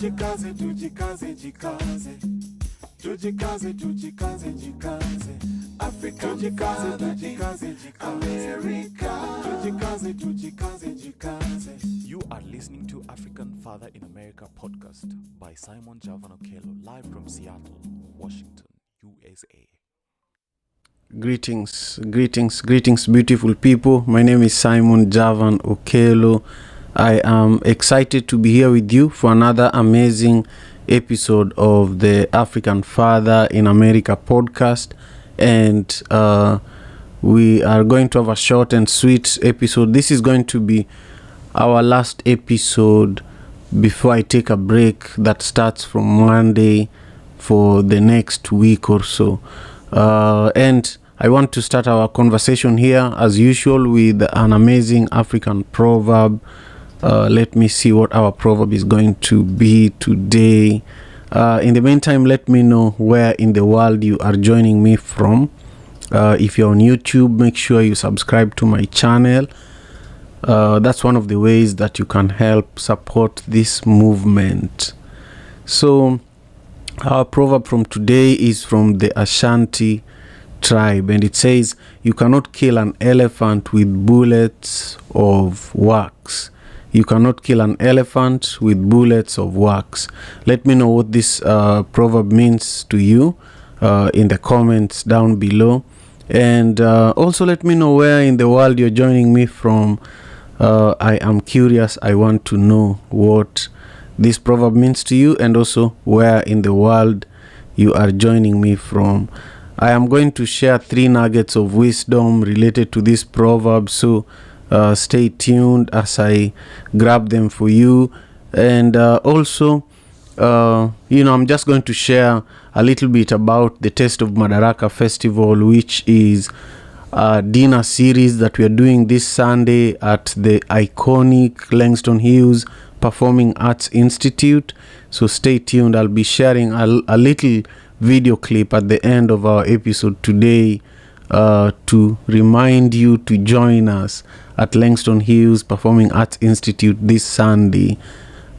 Jikaze, tujikaze, jikaze. Tujikaze, tujikaze, jikaze. Africa, tujikaze, tujikaze, jikaze. America, tujikaze, tujikaze, jikaze. You are listening to African Father in America podcast by Simon Javan Okello, live from Seattle, Washington, USA. Greetings, beautiful people. My name is Simon Javan Okello. I am excited to be here with you for another amazing episode of the African Father in America podcast. And we are going to have a short and sweet episode. This is going to be our last episode before I take a break that starts from Monday for the next week or so. And I want to start our conversation here as usual with an amazing African proverb. Let me see what our proverb is going to be today. In the meantime, let me know where in the world you are joining me from. If you're on YouTube, make sure you subscribe to my channel. That's one of the ways that you can help support this movement. So our proverb from today is from the Ashanti tribe, and it says, "You cannot kill an elephant with bullets of wax." You cannot kill an elephant with bullets of wax. Let me know what this proverb means to you in the comments down below. And also let me know where in the world you're joining me from. I am curious. I want to know what this proverb means to you, and also where in the world you are joining me from. I am going to share 3 nuggets of wisdom related to this proverb, so stay tuned as I grab them for you. And also, I'm just going to share a little bit about the Taste of Madaraka Festival, which is a dinner series that we are doing this Sunday at the iconic Langston Hughes Performing Arts Institute. So stay tuned. I'll be sharing a little video clip at the end of our episode today to remind you to join us at Langston Hughes Performing Arts Institute this Sunday.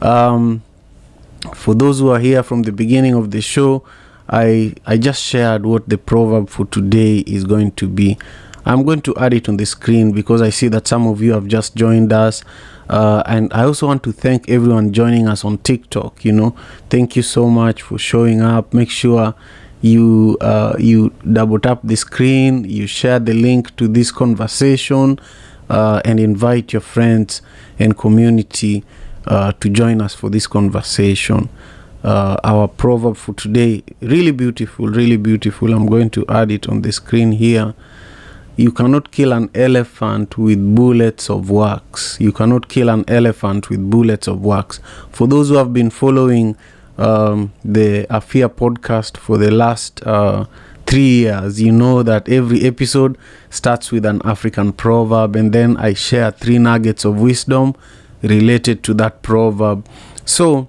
For those who are here from the beginning of the show, I just shared what the proverb for today is going to be. I'm going to add it on the screen because I see that some of you have just joined us. And I also want to thank everyone joining us on TikTok. Thank you so much for showing up. Make sure you double tap the screen, you share the link to this conversation, and invite your friends and community to join us for this conversation. Our proverb for today, really beautiful. I'm going to add it on the screen here. You cannot kill an elephant with bullets of wax. You cannot kill an elephant with bullets of wax. For those who have been following the AFIAPodcast for the last 3 years, you know that every episode starts with an African proverb, and then I share 3 nuggets of wisdom related to that proverb. So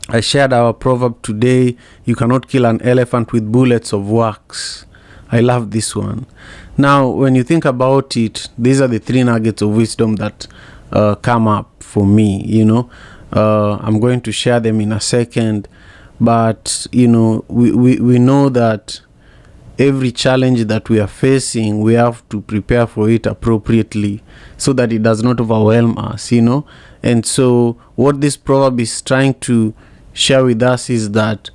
I shared our proverb today: you cannot kill an elephant with bullets of wax. I love this one. Now, when you think about it, these are the 3 nuggets of wisdom that come up for me. I'm going to share them in a second, but we know that every challenge that we are facing, we have to prepare for it appropriately so that it does not overwhelm us. And so what this proverb is trying to share with us is that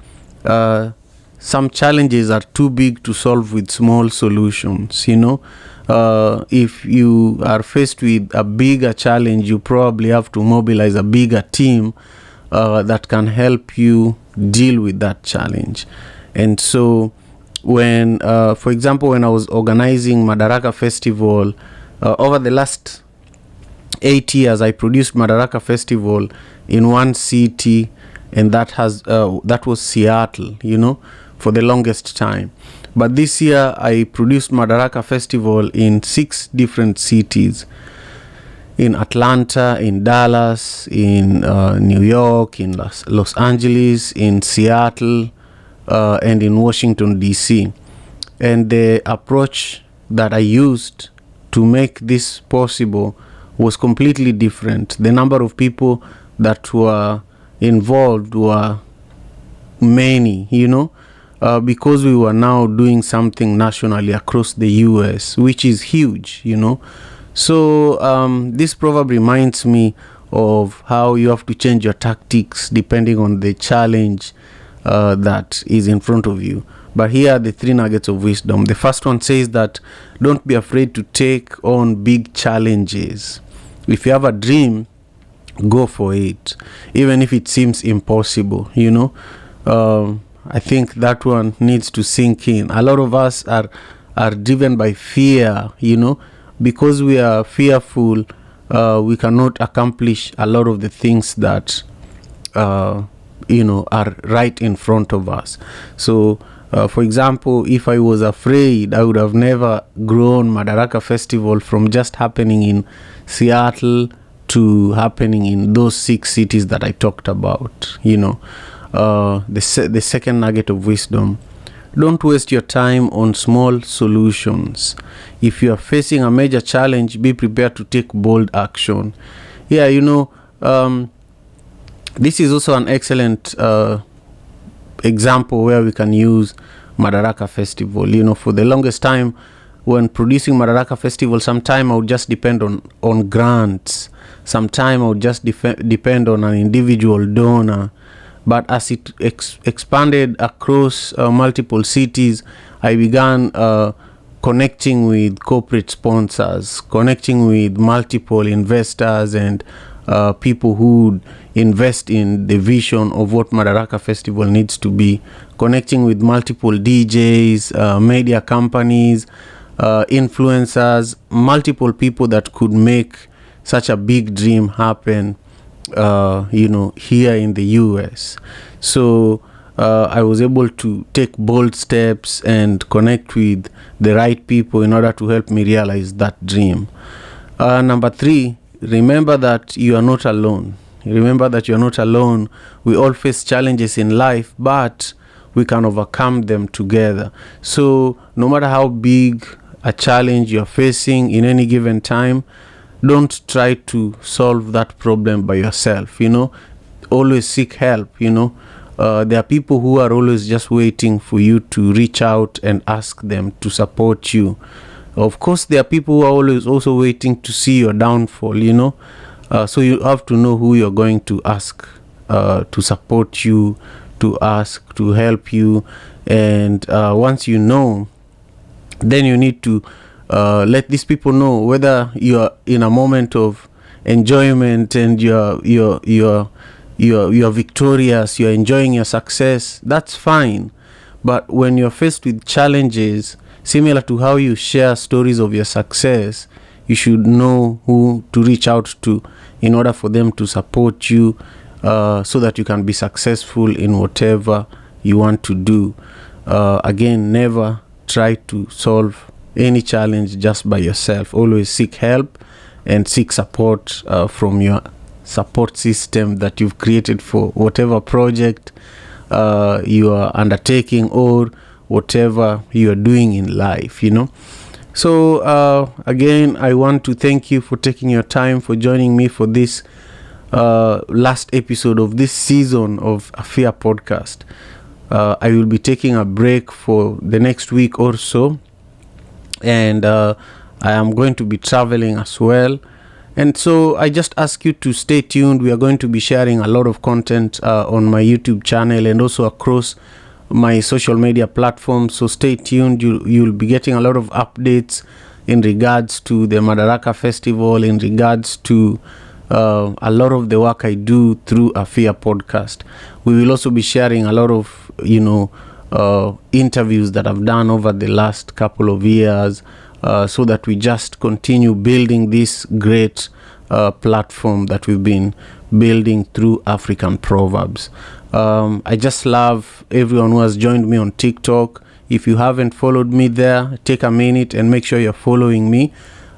some challenges are too big to solve with small solutions. If you are faced with a bigger challenge, you probably have to mobilize a bigger team that can help you deal with that challenge. And so when, for example, when I was organizing Madaraka Festival, over the last 8 years, I produced Madaraka Festival in one city, and that was Seattle, for the longest time. But this year, I produced Madaraka Festival in 6 different cities: in Atlanta, in Dallas, in New York, in Los Angeles, in Seattle, and in Washington, D.C. And the approach that I used to make this possible was completely different. The number of people that were involved were many, because we were now doing something nationally across the US, which is huge, So this proverb reminds me of how you have to change your tactics depending on the challenge that is in front of you. But here are the 3 nuggets of wisdom. The first one says that don't be afraid to take on big challenges. If you have a dream, go for it, even if it seems impossible. I think that one needs to sink in. A lot of us are driven by fear, because we are fearful. We cannot accomplish a lot of the things that are right in front of us. So for example, if I was afraid, I would have never grown Madaraka Festival from just happening in Seattle to happening in those 6 cities that I talked about. The second nugget of wisdom: don't waste your time on small solutions. If you are facing a major challenge, be prepared to take bold action. This is also an excellent example where we can use Madaraka Festival. For the longest time, when producing Madaraka Festival, sometime I would just depend on grants. Sometime I would just depend on an individual donor. But as it expanded across multiple cities, I began connecting with corporate sponsors, connecting with multiple investors and people who would invest in the vision of what Madaraka Festival needs to be, connecting with multiple DJs, media companies, influencers, multiple people that could make such a big dream happen, here in the US. So I was able to take bold steps and connect with the right people in order to help me realize that dream. Number 3, remember that you are not alone. Remember that you are not alone. We all face challenges in life, but we can overcome them together. So no matter how big a challenge you're facing in any given time, don't try to solve that problem by yourself. Always seek help. There are people who are always just waiting for you to reach out and ask them to support you. Of course, there are people who are always also waiting to see your downfall. So you have to know who you're going to ask to support you, to ask to help you. And once you know, then you need to let these people know whether you're in a moment of enjoyment and you're victorious, you're enjoying your success. That's fine. But when you're faced with challenges, similar to how you share stories of your success, you should know who to reach out to in order for them to support you, so that you can be successful in whatever you want to do. Again, never try to solve any challenge just by yourself. Always seek help and seek support from your support system that you've created for whatever project you are undertaking or whatever you are doing in life. So again, I want to thank you for taking your time, for joining me for this last episode of this season of AFIAPodcast. I will be taking a break for the next week or so, and I am going to be traveling as well. And so I just ask you to stay tuned. We are going to be sharing a lot of content on my YouTube channel and also across my social media platforms. So stay tuned. You'll be getting a lot of updates in regards to the Madaraka Festival, in regards to a lot of the work I do through AFIAPodcast. We will also be sharing a lot of interviews that I've done over the last couple of years, so that we just continue building this great platform that we've been building through African Proverbs. I just love everyone who has joined me on TikTok. If you haven't followed me there, take a minute and make sure you're following me.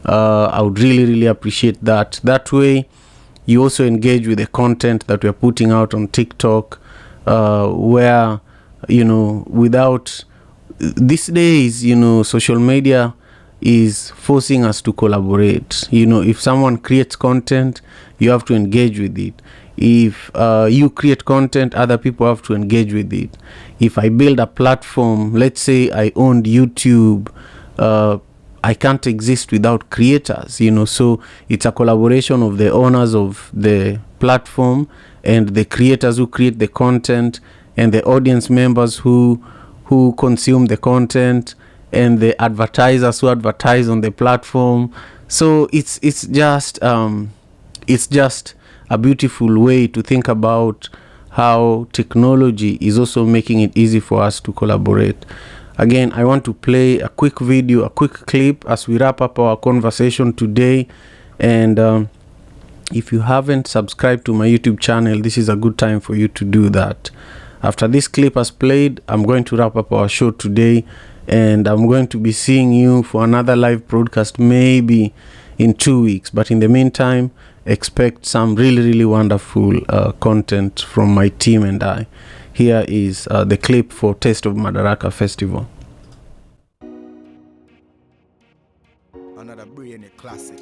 I would really, really appreciate that. That way, you also engage with the content that we're putting out on TikTok, where, without these days, social media is forcing us to collaborate. If someone creates content, you have to engage with it. If you create content, other people have to engage with it. If I build a platform, let's say I owned YouTube, I can't exist without creators, so it's a collaboration of the owners of the platform and the creators who create the content and the audience members who consume the content and the advertisers who advertise on the platform. So it's just a beautiful way to think about how technology is also making it easy for us to collaborate. Again, I want to play a quick video, a quick clip as we wrap up our conversation today. And if you haven't subscribed to my YouTube channel, this is a good time for you to do that. After this clip has played, I'm going to wrap up our show today, and I'm going to be seeing you for another live broadcast maybe in 2 weeks. But in the meantime, expect some really wonderful content from my team and I. Here is the clip for Taste of Madaraka Festival. Another brilliant classic.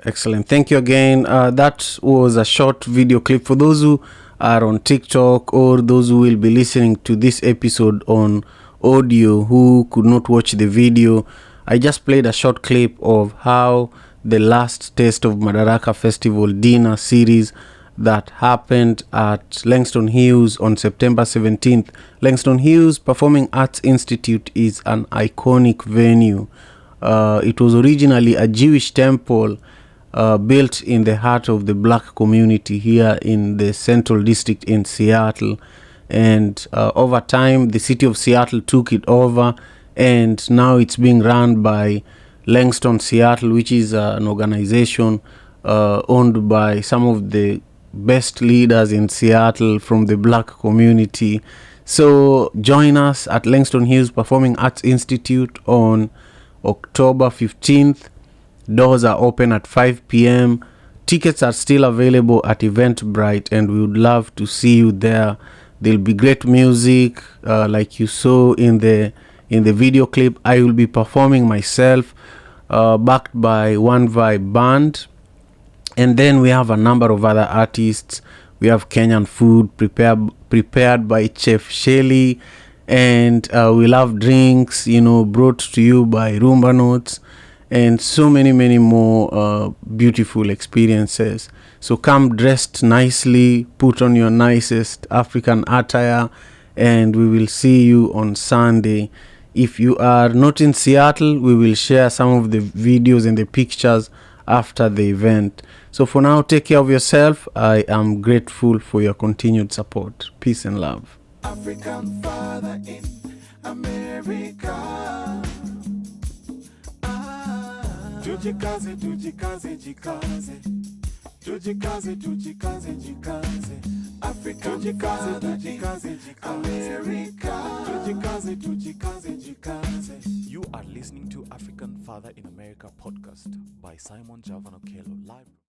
Excellent. Thank you again. That was a short video clip. For those who are on TikTok or those who will be listening to this episode on audio who could not watch the video, I just played a short clip of how the last Taste of Madaraka Festival dinner series that happened at Langston Hughes on September 17th. Langston Hughes Performing Arts Institute is an iconic venue. It was originally a Jewish temple built in the heart of the black community here in the Central District in Seattle. And over time, the city of Seattle took it over, and now it's being run by Langston Seattle, which is an organization owned by some of the best leaders in Seattle from the black community. So join us at Langston Hughes Performing Arts Institute on October 15th. Doors are open at 5 p.m. Tickets are still available at Eventbrite, and we would love to see you there. There'll be great music, like you saw in the video clip. I will be performing myself, backed by One Vibe Band, and then we have a number of other artists. We have Kenyan food prepared by Chef Shelly, and we'll have drinks, brought to you by Rumba Notes, and so many more beautiful experiences. So come dressed nicely, put on your nicest African attire, and we will see you on Sunday. If you are not in Seattle, we will share some of the videos and the pictures after the event. So for now, take care of yourself. I am grateful for your continued support. Peace and love. African father in America. Tujikaze, tujikaze, jikaze. Tujikaze, tujikaze, jikaze. Africa, tujikaze, tujikaze, jikaze. America. Tujikaze, tujikaze, jikaze. You are listening to African Father in America podcast by Simon Javan Okello, live.